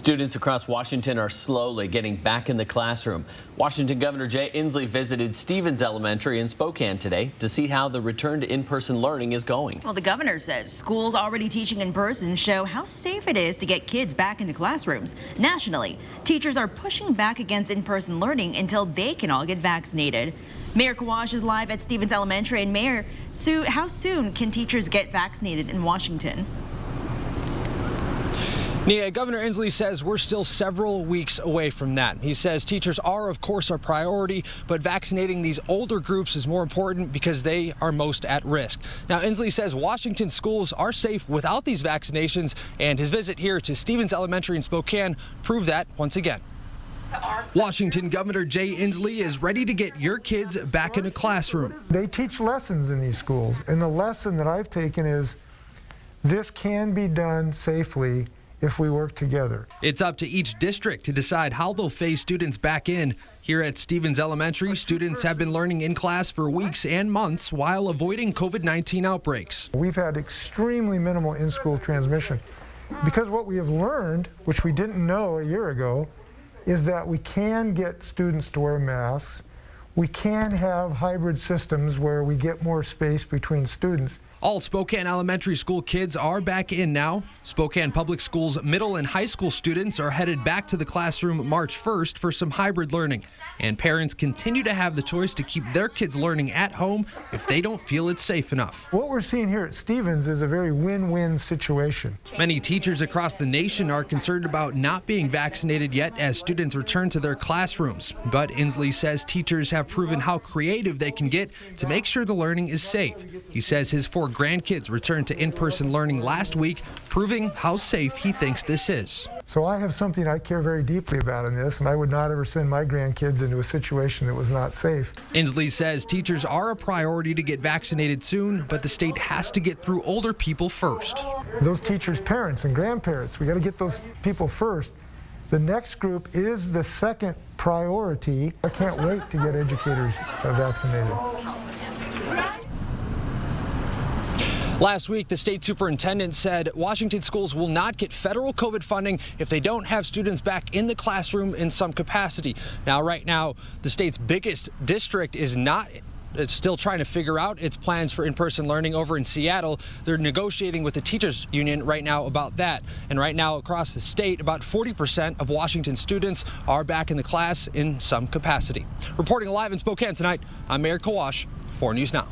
Students across Washington are slowly getting back in the classroom. Washington Governor Jay Inslee visited Stevens Elementary in Spokane today to see how the return to in-person learning is going. Well, the governor says schools already teaching in person show how safe it is to get kids back into classrooms. Nationally, teachers are pushing back against in-person learning until they can all get vaccinated. Mayor Kawash is live at Stevens Elementary. And Mayor, how soon can teachers get vaccinated in Washington? Nia, Governor Inslee says we're still several weeks away from that. He says teachers are, of course, our priority, but vaccinating these older groups is more important because they are most at risk. Now, Inslee says Washington schools are safe without these vaccinations, and his visit here to Stevens Elementary in Spokane proved that once again. Washington Governor Jay Inslee is ready to get your kids back in a classroom. They teach lessons in these schools, and the lesson that I've taken is this can be done safely if we work together. It's up to each district to decide how they'll phase students back in. Here at Stevens Elementary, students have been learning in class for weeks and months while avoiding COVID-19 outbreaks. We've had extremely minimal in-school transmission because what we have learned, which we didn't know a year ago, is that we can get students to wear masks. We can have hybrid systems where we get more space between students. All Spokane Elementary School kids are back in now. Spokane Public Schools middle and high school students are headed back to the classroom March 1st for some hybrid learning. And parents continue to have the choice to keep their kids learning at home if they don't feel it's safe enough. What we're seeing here at Stevens is a very win-win situation. Many teachers across the nation are concerned about not being vaccinated yet as students return to their classrooms. But Inslee says teachers have proven how creative they can get to make sure the learning is safe. He says his 4 grandkids returned to in-person learning last week, proving how safe he thinks this is. So I have something I care very deeply about in this, and I would not ever send my grandkids into a situation that was not safe. Inslee says teachers are a priority to get vaccinated soon, but the state has to get through older people first. Those teachers' parents and grandparents, we got to get those people first. The next group is the second priority. I can't wait to get educators vaccinated. Last week, the state superintendent said Washington schools will not get federal COVID funding if they don't have students back in the classroom in some capacity. Now, right now, the state's biggest district is still trying to figure out its plans for in-person learning over in Seattle. They're negotiating with the teachers union right now about that. And right now across the state, about 40% of Washington students are back in the class in some capacity. Reporting live in Spokane tonight, I'm Maher Kawash, 4 News Now.